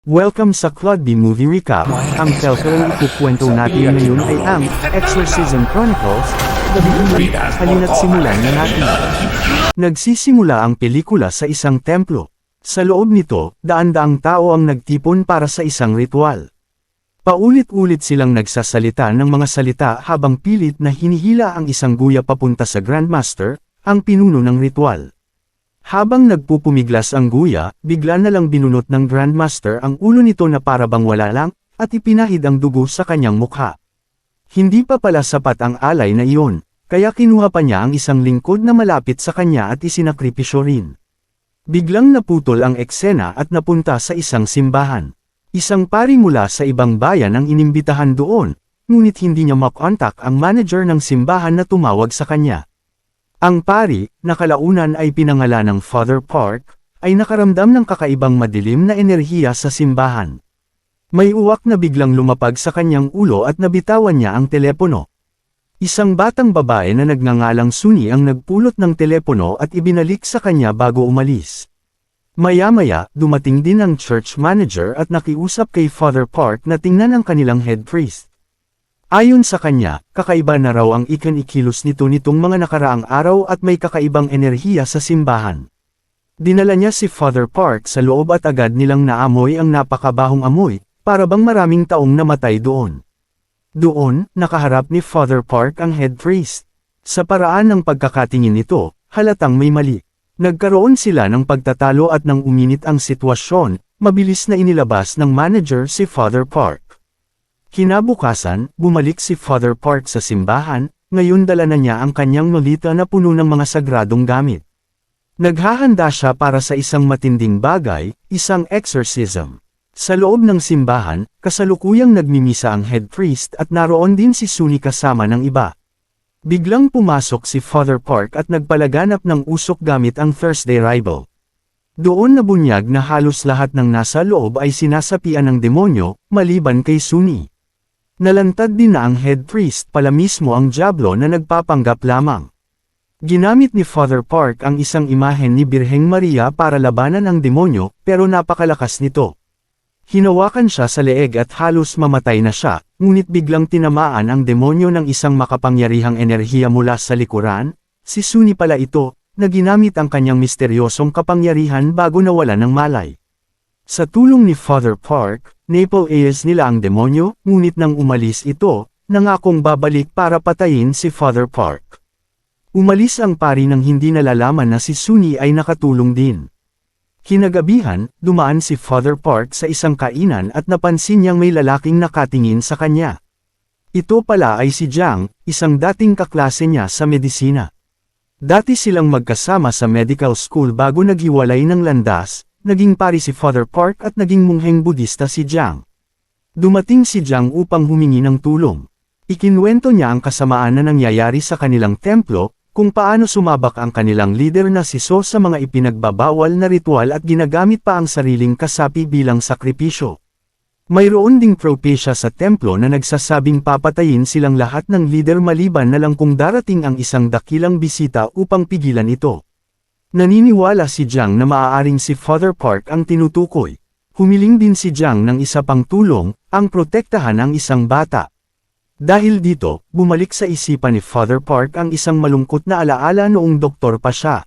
Welcome sa Claude B Movie Recap. Ang pelikulang ikukwento natin ngayon ay ang Exorcism Chronicles. Halina't simulan na natin. Nagsisimula ang pelikula sa isang templo. Sa loob nito, daan-daang tao ang nagtipon para sa isang ritual. Paulit-ulit silang nagsasalita ng mga salita habang pilit na hinihila ang isang guya papunta sa Grandmaster, ang pinuno ng ritual. Habang nagpupumiglas ang guya, bigla na lang binunot ng Grandmaster ang ulo nito na para bang wala lang, at ipinahid ang dugo sa kanyang mukha. Hindi pa pala sapat ang alay na iyon, kaya kinuha pa niya ang isang lingkod na malapit sa kanya at isinakripisyo rin. Biglang naputol ang eksena at napunta sa isang simbahan. Isang pari mula sa ibang bayan ang inimbitahan doon, ngunit hindi niya makontak ang manager ng simbahan na tumawag sa kanya. Ang pari, na kalaunan ay pinangalan ng Father Park, ay nakaramdam ng kakaibang madilim na enerhiya sa simbahan. May uwak na biglang lumapag sa kanyang ulo at nabitawan niya ang telepono. Isang batang babae na nagngangalang Suni ang nagpulot ng telepono at ibinalik sa kanya bago umalis. Maya-maya, dumating din ang church manager at nakiusap kay Father Park na tingnan ang kanilang head priest. Ayon sa kanya, kakaiba na raw ang ikilos nitong mga nakaraang araw at may kakaibang enerhiya sa simbahan. Dinala niya si Father Park sa loob at agad nilang naamoy ang napakabahong amoy, para bang maraming taong namatay doon. Doon, nakaharap ni Father Park ang head priest. Sa paraan ng pagkakatingin nito, halatang may mali. Nagkaroon sila ng pagtatalo at nang uminit ang sitwasyon, mabilis na inilabas ng manager si Father Park. Kinabukasan, bumalik si Father Park sa simbahan, ngayon dala na niya ang kanyang malita na puno ng mga sagradong gamit. Naghahanda siya para sa isang matinding bagay, isang exorcism. Sa loob ng simbahan, kasalukuyang nagmimisa ang head priest at naroon din si Suni kasama ng iba. Biglang pumasok si Father Park at nagpalaganap ng usok gamit ang Thursday Rifle. Doon nabunyag na halos lahat ng nasa loob ay sinasapian ng demonyo, maliban kay Suni. Nalantad din na ang head priest pala mismo ang diablo na nagpapanggap lamang. Ginamit ni Father Park ang isang imahen ni Birheng Maria para labanan ang demonyo, pero napakalakas nito. Hinawakan siya sa leeg at halos mamatay na siya, ngunit biglang tinamaan ang demonyo ng isang makapangyarihang enerhiya mula sa likuran, si Suni pala ito, na ginamit ang kanyang misteryosong kapangyarihan bago nawala ng malay. Sa tulong ni Father Park, napauayos nila ang demonyo, ngunit nang umalis ito, nangakong babalik para patayin si Father Park. Umalis ang pari nang hindi nalalaman na si Suni ay nakatulong din. Kinagabihan, dumaan si Father Park sa isang kainan at napansin niyang may lalaking nakatingin sa kanya. Ito pala ay si Jiang, isang dating kaklase niya sa medisina. Dati silang magkasama sa medical school bago naghiwalay ng landas. Naging pari si Father Park at naging mungheng Budista si Jiang. Dumating si Jiang upang humingi ng tulong. Ikinwento niya ang kasamaan na nangyayari sa kanilang templo, kung paano sumabak ang kanilang leader na si So sa mga ipinagbabawal na ritual at ginagamit pa ang sariling kasapi bilang sakripisyo. Mayroon ding propesya sa templo na nagsasabing papatayin silang lahat ng leader maliban na lang kung darating ang isang dakilang bisita upang pigilan ito. Naniniwala si Jiang na maaaring si Father Park ang tinutukoy. Humiling din si Jiang ng isa pang tulong, ang protektahan ang isang bata. Dahil dito, bumalik sa isipan ni Father Park ang isang malungkot na alaala noong doktor pa siya.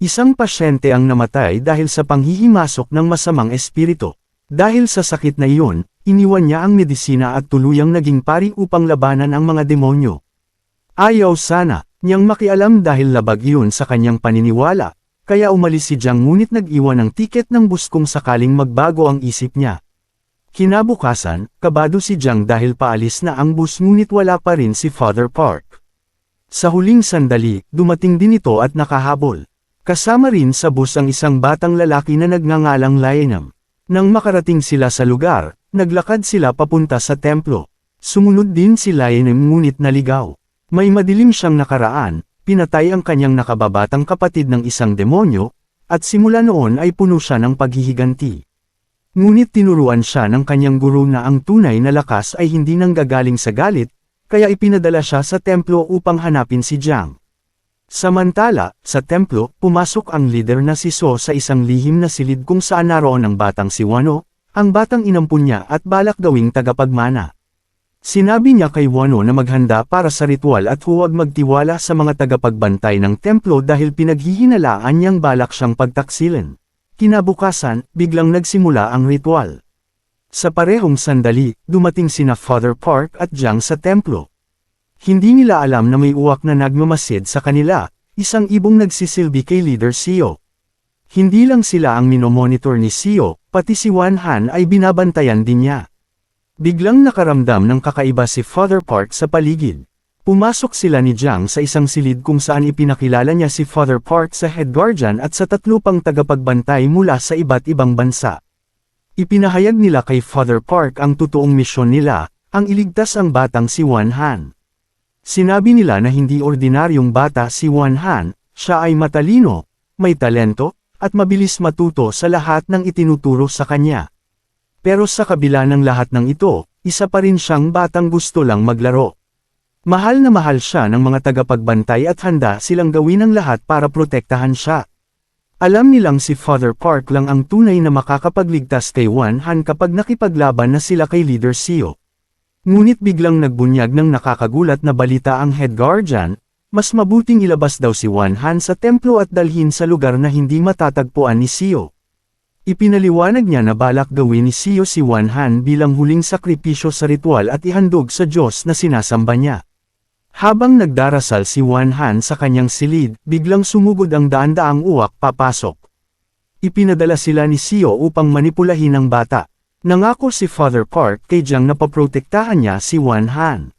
Isang pasyente ang namatay dahil sa panghihimasok ng masamang espiritu. Dahil sa sakit na iyon, iniwan niya ang medisina at tuluyang naging pari upang labanan ang mga demonyo. Ayaw sana niyang makialam dahil labag iyon sa kanyang paniniwala, kaya umalis si Jiang ngunit nag-iwan ng tiket ng bus kung sakaling magbago ang isip niya. Kinabukasan, kabado si Jiang dahil paalis na ang bus ngunit wala pa rin si Father Park. Sa huling sandali, dumating din ito at nakahabol. Kasama rin sa bus ang isang batang lalaki na nagngangalang Lionam. Nang makarating sila sa lugar, naglakad sila papunta sa templo. Sumunod din si Lionam ngunit naligaw. May madilim siyang nakaraan, pinatay ang kanyang nakababatang kapatid ng isang demonyo, at simula noon ay puno siya ng paghihiganti. Ngunit tinuruan siya ng kanyang guro na ang tunay na lakas ay hindi nanggagaling sa galit, kaya ipinadala siya sa templo upang hanapin si Jiang. Samantala, sa templo, pumasok ang leader na si So sa isang lihim na silid kung saan naroon ang batang si Wano, ang batang inampun niya at balak gawing tagapagmana. Sinabi niya kay Wano na maghanda para sa ritual at huwag magtiwala sa mga tagapagbantay ng templo dahil pinaghihinalaan niyang balak siyang pagtaksilin. Kinabukasan, biglang nagsimula ang ritual. Sa parehong sandali, dumating sina Father Park at Jiang sa templo. Hindi nila alam na may uwak na nagmamasid sa kanila, isang ibong nagsisilbi kay Leader Xiao. Hindi lang sila ang minomonitor ni Xiao, pati si Wan Han ay binabantayan din niya. Biglang nakaramdam ng kakaiba si Father Park sa paligid. Pumasok sila ni Jiang sa isang silid kung saan ipinakilala niya si Father Park sa head guardian at sa 3 pang tagapagbantay mula sa iba't ibang bansa. Ipinahayag nila kay Father Park ang totoong misyon nila, ang iligtas ang batang si Wan Han. Sinabi nila na hindi ordinaryong bata si Wan Han, siya ay matalino, may talento, at mabilis matuto sa lahat ng itinuturo sa kanya. Pero sa kabila ng lahat ng ito, isa pa rin siyang batang gusto lang maglaro. Mahal na mahal siya ng mga tagapagbantay at handa silang gawin ang lahat para protektahan siya. Alam nilang si Father Park lang ang tunay na makakapagligtas kay Wan Han kapag nakipaglaban na sila kay Leader Xiao. Ngunit biglang nagbunyag ng nakakagulat na balita ang head guardian, mas mabuting ilabas daw si Wan Han sa templo at dalhin sa lugar na hindi matatagpuan ni Xiao. Ipinaliwanag niya na balak gawin ni Xiao si Wan Han bilang huling sakripisyo sa ritual at ihandog sa Diyos na sinasamba niya. Habang nagdarasal si Wan Han sa kanyang silid, biglang sumugod ang daan-daang uwak papasok. Ipinadala sila ni Xiao upang manipulahin ang bata. Nangako si Father Park kay Jiang na paprotektahan niya si Wan Han.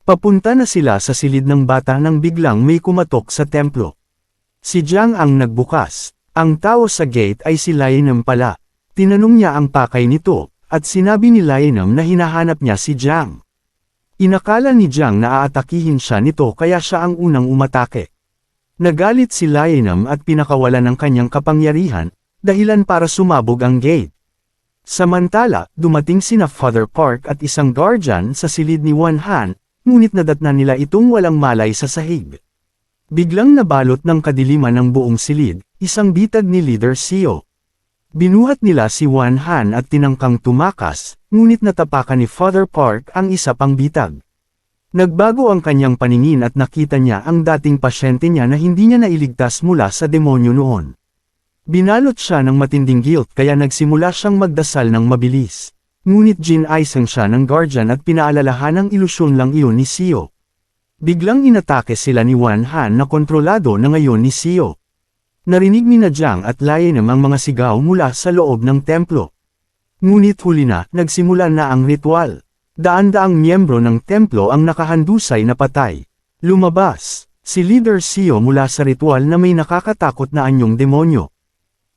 Papunta na sila sa silid ng bata nang biglang may kumatok sa templo. Si Jiang ang nagbukas. Ang tao sa gate ay si Lionel pala. Tinanong niya ang pakay nito, at sinabi ni Lionel na hinahanap niya si Jiang. Inakala ni Jiang na aatakihin siya nito kaya siya ang unang umatake. Nagalit si Lionel at pinakawalan ng kanyang kapangyarihan, dahilan para sumabog ang gate. Samantala, dumating sina Father Park at isang guardian sa silid ni Wan Han, ngunit nadatnan nila itong walang malay sa sahig. Biglang nabalot ng kadiliman ng buong silid, isang bitag ni Leader Xiao. Binuhat nila si Wan Han at tinangkang tumakas, ngunit natapakan ni Father Park ang isa pang bitag. Nagbago ang kanyang paningin at nakita niya ang dating pasyente niya na hindi niya nailigtas mula sa demonyo noon. Binalot siya ng matinding guilt kaya nagsimula siyang magdasal ng mabilis. Ngunit ginaisang siya ng guardian at pinaalalahan ng ilusyon lang iyon ni Xiao. Biglang inatake sila ni Wan Han na kontrolado na ngayon ni Xiao. Narinig ni na Jiang at Lionel ang mga sigaw mula sa loob ng templo. Ngunit huli na, nagsimula na ang ritual. Daan-daang miyembro ng templo ang nakahandusay na patay. Lumabas, si Leader Xiao mula sa ritual na may nakakatakot na anyong demonyo.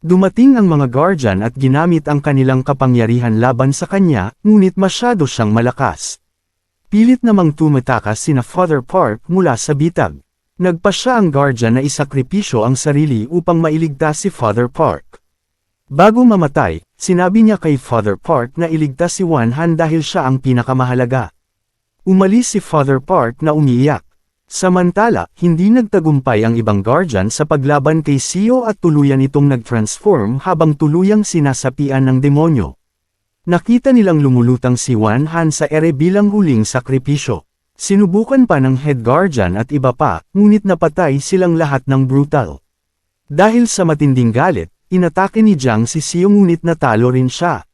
Dumating ang mga guardian at ginamit ang kanilang kapangyarihan laban sa kanya, ngunit masyado siyang malakas. Pilit namang tumatakas sina Father Park mula sa bitag. Nagpa siya ang guardian na isakripisyo ang sarili upang mailigtas si Father Park. Bago mamatay, sinabi niya kay Father Park na iligtas si Wan Han dahil siya ang pinakamahalaga. Umalis si Father Park na umiiyak. Samantala, hindi nagtagumpay ang ibang guardian sa paglaban kay Xiao at tuluyan itong nag-transform habang tuluyang sinasapian ng demonyo. Nakita nilang lumulutang si Wan Han sa ere bilang huling sakripisyo. Sinubukan pa ng head guardian at iba pa, ngunit napatay silang lahat ng brutal. Dahil sa matinding galit, inatake ni Jiang si Xiao ngunit natalo rin siya.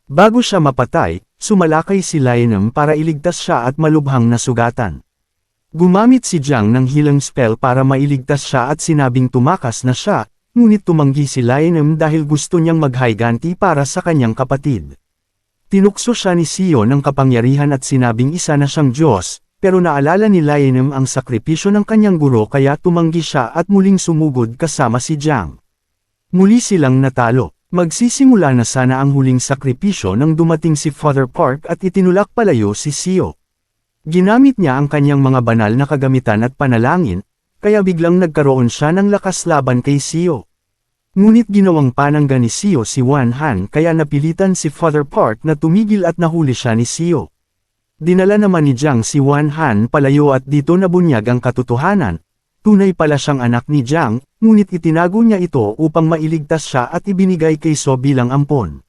Bago siya mapatay, sumalakay si Lionel para iligtas siya at malubhang nasugatan. Gumamit si Jiang ng healing spell para mailigtas siya at sinabing tumakas na siya, ngunit tumanggi si Lionel dahil gusto niyang maghiganti para sa kanyang kapatid. Tinukso siya ni Xiao ng kapangyarihan at sinabing isa na siyang Diyos, pero naalala ni Lionel ang sakripisyo ng kanyang guro kaya tumanggi siya at muling sumugod kasama si Jiang. Muli silang natalo. Magsisimula na sana ang huling sakripisyo nang dumating si Father Park at itinulak palayo si Xiao. Ginamit niya ang kanyang mga banal na kagamitan at panalangin, kaya biglang nagkaroon siya ng lakas laban kay Xiao. Ngunit ginawang panangga ni Xiao si Wan Han kaya napilitan si Father Park na tumigil at nahuli siya ni Xiao. Dinala naman ni Jiang si Wan Han palayo at dito nabunyag ang katotohanan. Tunay pala siyang anak ni Jiang, ngunit itinago niya ito upang mailigtas siya at ibinigay kay So bilang ampon.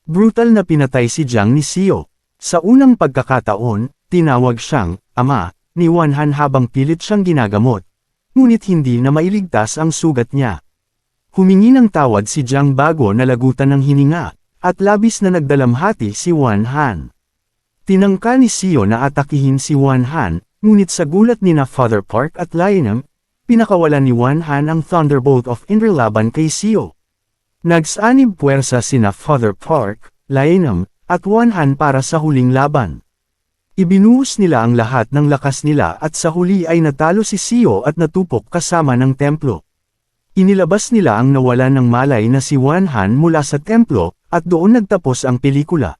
Brutal na pinatay si Jiang ni Xiao. Sa unang pagkakataon, tinawag siyang ama ni Wan Han habang pilit siyang ginagamot. Ngunit hindi na mailigtas ang sugat niya. Humingi ng tawad si Jiang bago nalagutan ng hininga, at labis na nagdalamhati si Wan Han. Tinangka ni Xiao na atakihin si Wan Han, ngunit sa gulat ni na Father Park at Lionel, pinakawalan ni Wan Han ang Thunderbolt of Indra laban kay Xiao. Nagsanib puwersa sina Father Park, Lionel, at Wan Han para sa huling laban. Ibinuhos nila ang lahat ng lakas nila at sa huli ay natalo si Xiao at natupok kasama ng templo. Inilabas nila ang nawalan ng malay na si Wan Han mula sa templo, at doon nagtapos ang pelikula.